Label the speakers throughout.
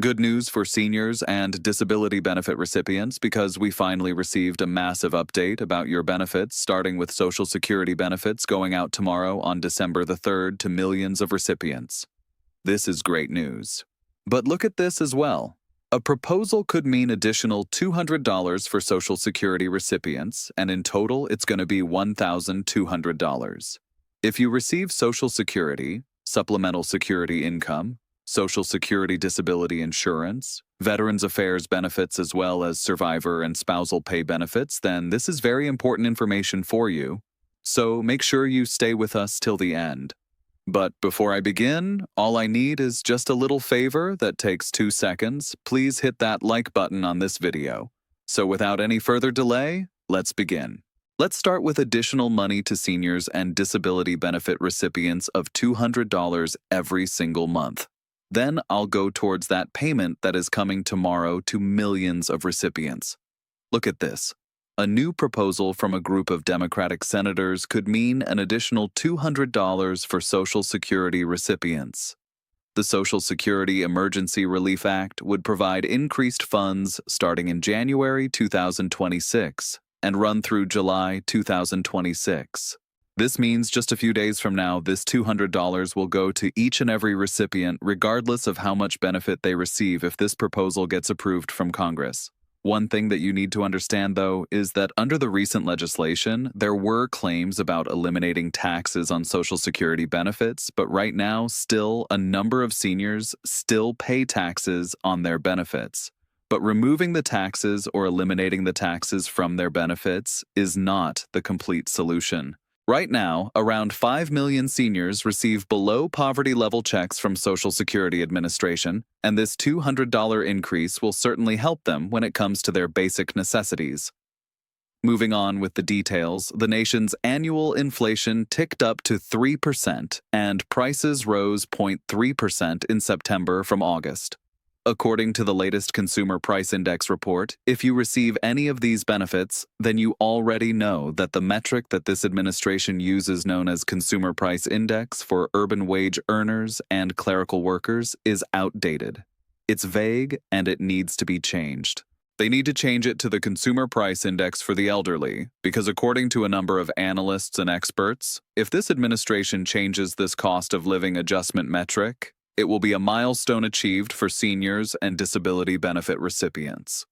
Speaker 1: Good news for seniors and disability benefit recipients because we finally received a massive update about your benefits, starting with Social Security benefits going out tomorrow on December the 3rd to millions of recipients. This is great news. But look at this as well. A proposal could mean additional $200 for Social Security recipients, and in total, it's going to be $1,200. If you receive Social Security, supplemental security income, Social Security disability insurance, Veterans Affairs benefits, as well as survivor and spousal pay benefits, then this is very important information for you. So make sure you stay with us till the end. But before I begin, all I need is just a little favor that takes 2 seconds. Please hit that like button on this video. So without any further delay, let's begin. Let's start with additional money to seniors and disability benefit recipients of $200 every single month. Then I'll go towards that payment that is coming tomorrow to millions of recipients. Look at this. A new proposal from a group of Democratic senators could mean an additional $200 for Social Security recipients. The Social Security Emergency Relief Act would provide increased funds starting in January 2026 and run through July 2026. This means just a few days from now, this $200 will go to each and every recipient regardless of how much benefit they receive if this proposal gets approved from Congress. One thing that you need to understand, though, is that under the recent legislation, there were claims about eliminating taxes on Social Security benefits, but right now, still, a number of seniors still pay taxes on their benefits. But removing the taxes or eliminating the taxes from their benefits is not the complete solution. Right now, around 5 million seniors receive below-poverty-level checks from Social Security Administration, and this $200 increase will certainly help them when it comes to their basic necessities. Moving on with the details, the nation's annual inflation ticked up to 3%, and prices rose 0.3% in September from August. According to the latest Consumer Price Index report, if you receive any of these benefits, then you already know that the metric that this administration uses, known as Consumer Price Index for urban wage earners and clerical workers, is outdated. It's vague and it needs to be changed. They need to change it to the Consumer Price Index for the elderly, because according to a number of analysts and experts, if this administration changes this cost of living adjustment metric, it will be a milestone achieved for seniors and disability benefit recipients.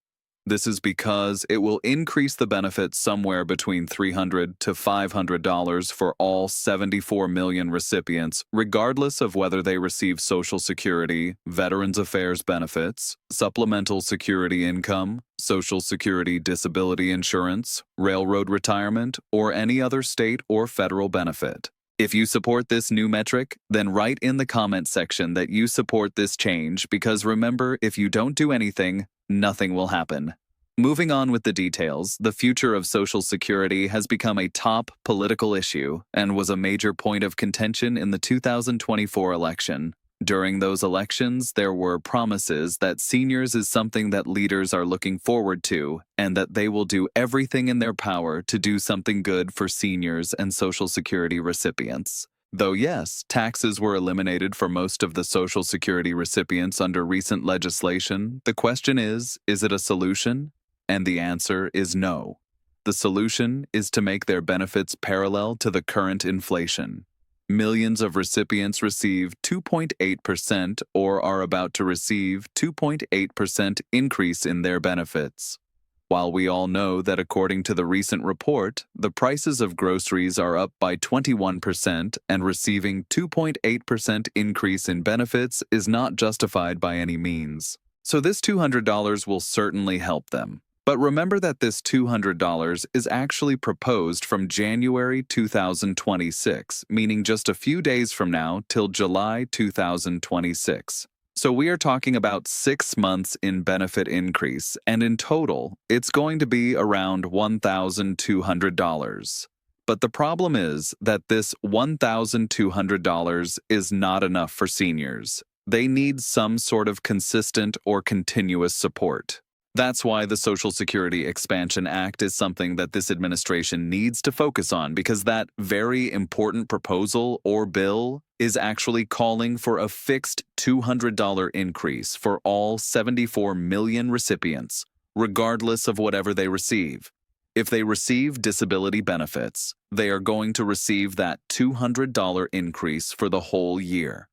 Speaker 1: This is because it will increase the benefits somewhere between $300 to $500 for all 74 million recipients, regardless of whether they receive Social Security, Veterans Affairs benefits, supplemental security income, Social Security disability insurance, railroad retirement, or any other state or federal benefit. If you support this new metric, then write in the comment section that you support this change, because remember, if you don't do anything, nothing will happen. Moving on with the details, the future of Social Security has become a top political issue and was a major point of contention in the 2024 election. During those elections, there were promises that seniors is something that leaders are looking forward to and that they will do everything in their power to do something good for seniors and Social Security recipients. Though yes, taxes were eliminated for most of the Social Security recipients under recent legislation, the question is it a solution? And the answer is no. The solution is to make their benefits parallel to the current inflation. Millions of recipients receive 2.8% or are about to receive 2.8% increase in their benefits. While we all know that according to the recent report, the prices of groceries are up by 21% and receiving 2.8% increase in benefits is not justified by any means. So this $200 will certainly help them. But remember that this $200 is actually proposed from January 2026, meaning just a few days from now till July 2026. So we are talking about 6 months in benefit increase, and in total, it's going to be around $1,200. But the problem is that this $1,200 is not enough for seniors. They need some sort of consistent or continuous support. That's why the Social Security Expansion Act is something that this administration needs to focus on, because that very important proposal or bill is actually calling for a fixed $200 increase for all 74 million recipients, regardless of whatever they receive. If they receive disability benefits, they are going to receive that $200 increase for the whole year.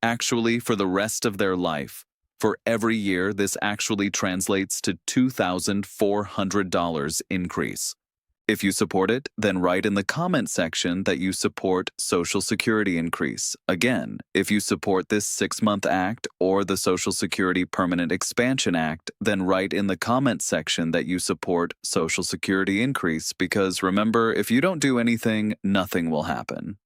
Speaker 1: Actually, for the rest of their life. For every year, this actually translates to $2,400 increase. If you support it, then write in the comment section that you support Social Security increase. Again, if you support this 6-month act or the Social Security Permanent Expansion Act, then write in the comment section that you support Social Security increase, because remember, if you don't do anything, nothing will happen.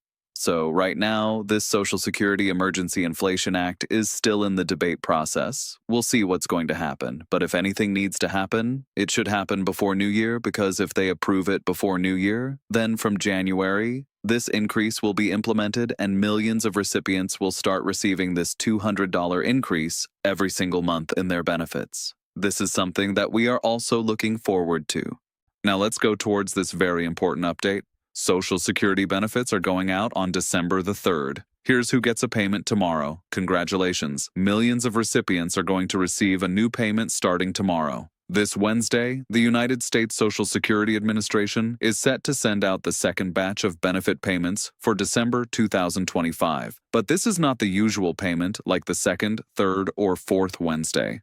Speaker 1: So right now, this Social Security Emergency Inflation Act is still in the debate process. We'll see what's going to happen, but if anything needs to happen, it should happen before New Year, because if they approve it before New Year, then from January, this increase will be implemented and millions of recipients will start receiving this $200 increase every single month in their benefits. This is something that we are also looking forward to. Now let's go towards this very important update. Social Security benefits are going out on December the 3rd. Here's who gets a payment tomorrow. Congratulations. Millions of recipients are going to receive a new payment starting tomorrow. This Wednesday, the United States Social Security Administration is set to send out the second batch of benefit payments for December 2025. But this is not the usual payment like the second, third, or fourth Wednesday.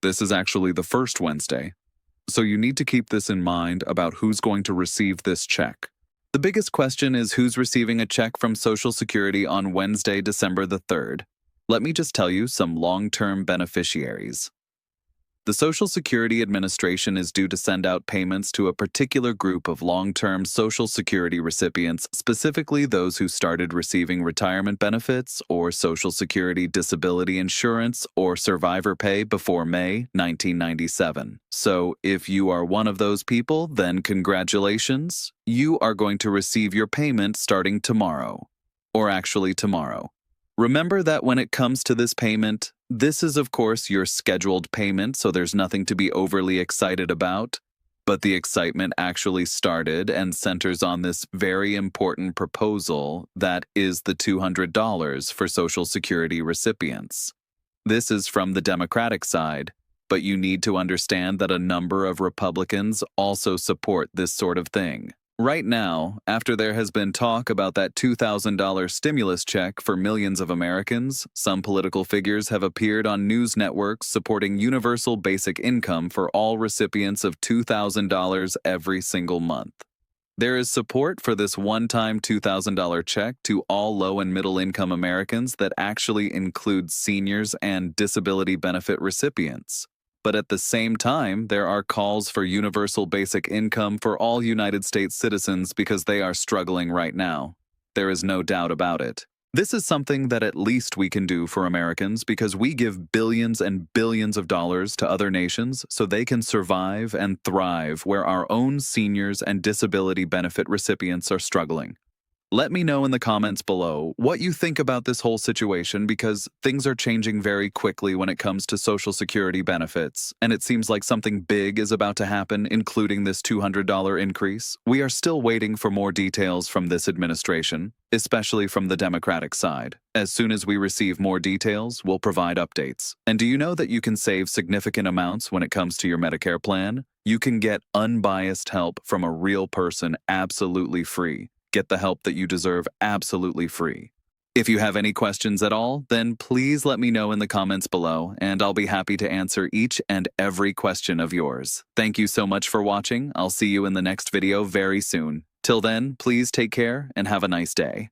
Speaker 1: This is actually the first Wednesday. So you need to keep this in mind about who's going to receive this check. The biggest question is who's receiving a check from Social Security on Wednesday, December the 3rd. Let me just tell you some long-term beneficiaries. The Social Security Administration is due to send out payments to a particular group of long-term Social Security recipients, specifically those who started receiving retirement benefits or Social Security disability insurance or survivor pay before May 1997. So, if you are one of those people, then congratulations. You are going to receive your payment starting tomorrow. Or actually tomorrow. Remember that when it comes to this payment, this is of course your scheduled payment, so there's nothing to be overly excited about. But the excitement actually started and centers on this very important proposal that is the $200 for Social Security recipients. This is from the Democratic side, but you need to understand that a number of Republicans also support this sort of thing. Right now, after there has been talk about that $2,000 stimulus check for millions of Americans, some political figures have appeared on news networks supporting universal basic income for all recipients of $2,000 every single month. There is support for this one-time $2,000 check to all low and middle-income Americans that actually includes seniors and disability benefit recipients. But at the same time, there are calls for universal basic income for all United States citizens because they are struggling right now. There is no doubt about it. This is something that at least we can do for Americans because we give billions and billions of dollars to other nations so they can survive and thrive where our own seniors and disability benefit recipients are struggling. Let me know in the comments below what you think about this whole situation, because things are changing very quickly when it comes to Social Security benefits, and it seems like something big is about to happen, including this $200 increase. We are still waiting for more details from this administration, especially from the Democratic side. As soon as we receive more details, we'll provide updates. And do you know that you can save significant amounts when it comes to your Medicare plan? You can get unbiased help from a real person absolutely free. Get the help that you deserve absolutely free. If you have any questions at all, then please let me know in the comments below, and I'll be happy to answer each and every question of yours. Thank you so much for watching. I'll see you in the next video very soon. Till then, please take care and have a nice day.